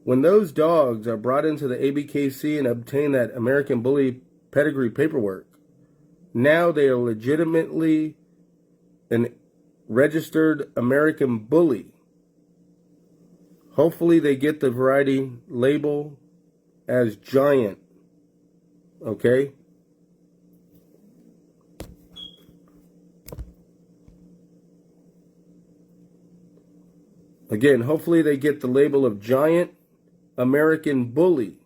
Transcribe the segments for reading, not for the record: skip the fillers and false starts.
When those dogs are brought into the ABKC and obtain that American Bully pedigree paperwork, now they are legitimately an registered American Bully. Hopefully they get the variety label as Giant, okay? Again, hopefully they get the label of Giant American Bully.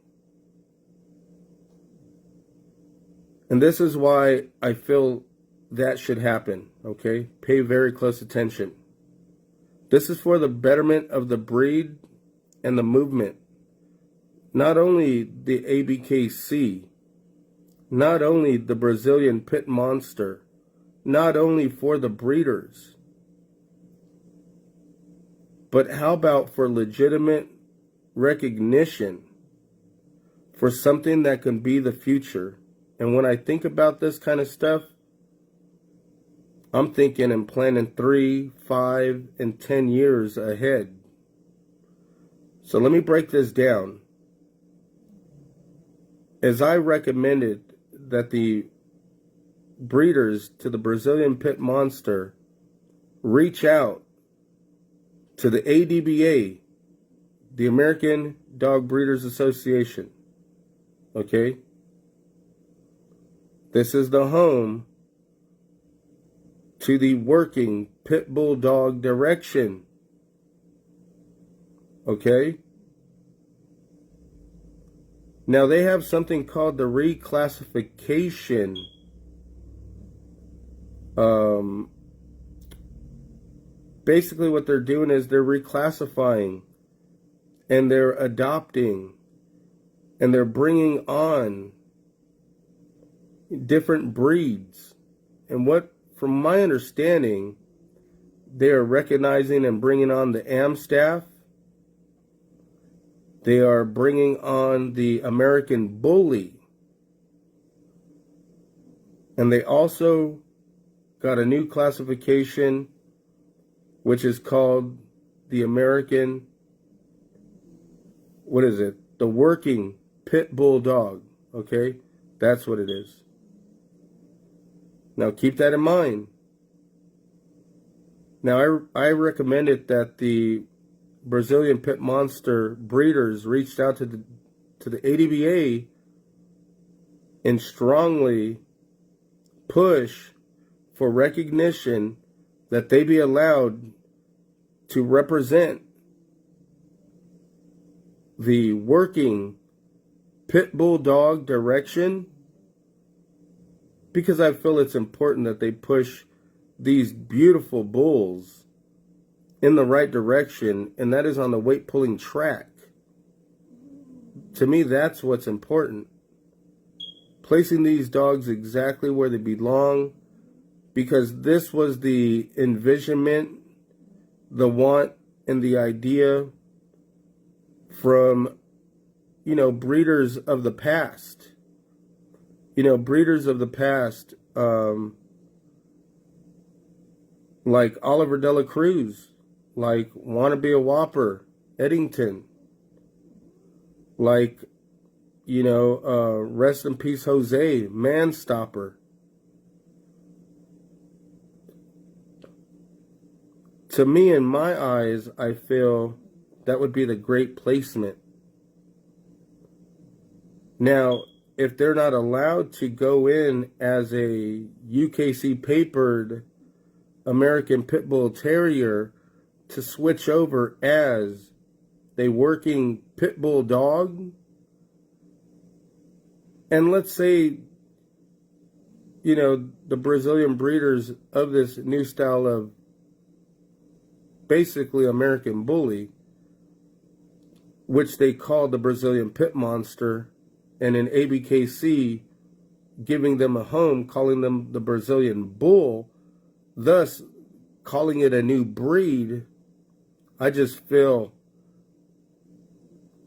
And this is why I feel that should happen, okay? Pay very close attention. This is for the betterment of the breed and the movement. Not only the ABKC, not only the Brazilian Pit Monster, not only for the breeders, but how about for legitimate recognition for something that can be the future? And when I think about this kind of stuff, I'm thinking and planning 3, 5, and 10 years ahead. So let me break this down. As I recommended that the breeders to the Brazilian Pit Monster reach out to the ADBA, the American Dog Breeders Association, okay? This is the home to the working pit bull dog direction, okay? Now they have something called the reclassification. Basically what they're doing is they're reclassifying and they're adopting and they're bringing on different breeds. And what, from my understanding, they are recognizing and bringing on the Amstaff. They are bringing on the American Bully. And they also got a new classification which is called the American, what is it? The working pit bull dog, okay? That's what it is. Now keep that in mind. Now I recommended that the Brazilian Pit Monster breeders reached out to the ADBA and strongly push for recognition that they be allowed to represent the working pit bull dog direction, because I feel it's important that they push these beautiful bulls in the right direction, and that is on the weight pulling track. To me, that's what's important. Placing these dogs exactly where they belong, because this was the envisionment, the want, and the idea from, breeders of the past. Breeders of the past, like Oliver De La Cruz, like Wanna Be a Whopper, Eddington, like, rest in peace Jose, Manstopper. To me, in my eyes, I feel that would be the great placement. Now, if they're not allowed to go in as a UKC papered American Pit Bull Terrier to switch over as a working Pit Bull dog, and let's say, the Brazilian breeders of this new style of basically American Bully, which they call the Brazilian Pit Monster, and in ABKC giving them a home, calling them the Brazilian Bull, thus calling it a new breed, I just feel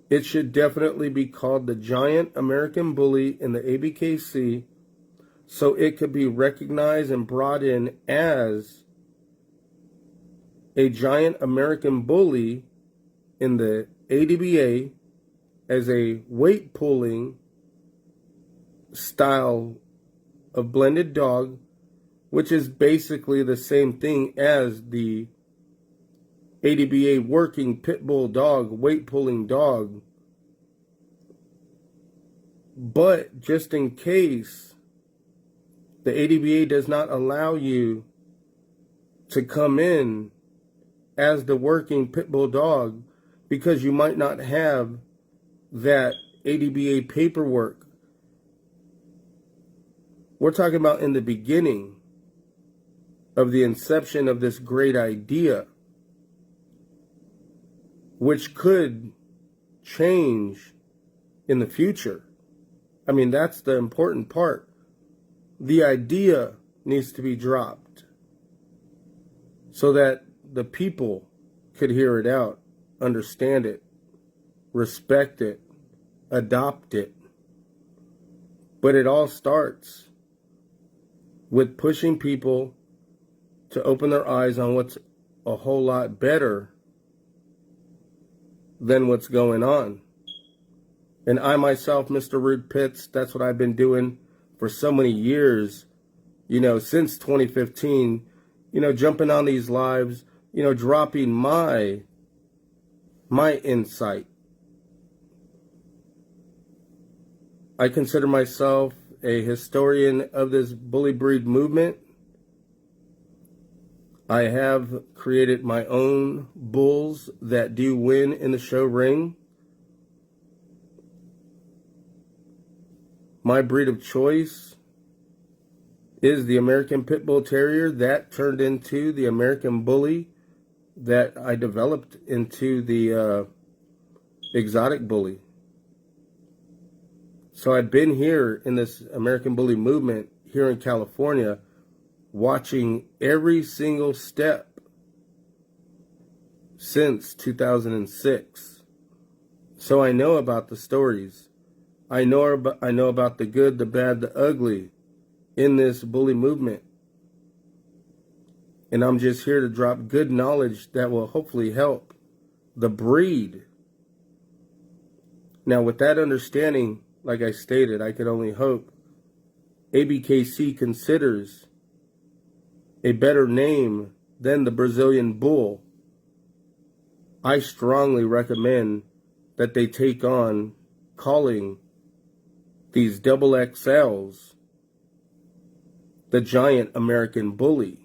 it should definitely be called the Giant American Bully in the ABKC, so it could be recognized and brought in as a Giant American Bully in the ADBA as a weight pulling style of blended dog, which is basically the same thing as the ADBA working pit bull dog, weight pulling dog. But just in case the ADBA does not allow you to come in as the working pit bull dog because you might not have that ADBA paperwork. We're talking about in the beginning of the inception of this great idea, which could change in the future. I mean, that's the important part. The idea needs to be dropped so that the people could hear it out, understand it, respect it, adopt it. But it all starts with pushing people to open their eyes on what's a whole lot better than what's going on. And I myself, Mr. Rude Pitts, that's what I've been doing for so many years, since 2015, jumping on these lives, dropping my insight. I consider myself a historian of this bully breed movement. I have created my own bulls that do win in the show ring. My breed of choice is the American Pit Bull Terrier that turned into the American Bully that I developed into the exotic bully. So I've been here in this American Bully movement here in California, watching every single step since 2006. So I know about the stories. I know about the good, the bad, the ugly in this bully movement. And I'm just here to drop good knowledge that will hopefully help the breed. Now, with that understanding, like I stated, I can only hope ABKC considers a better name than the Brazilian Bull. I strongly recommend that they take on calling these XXLs the Giant American Bully.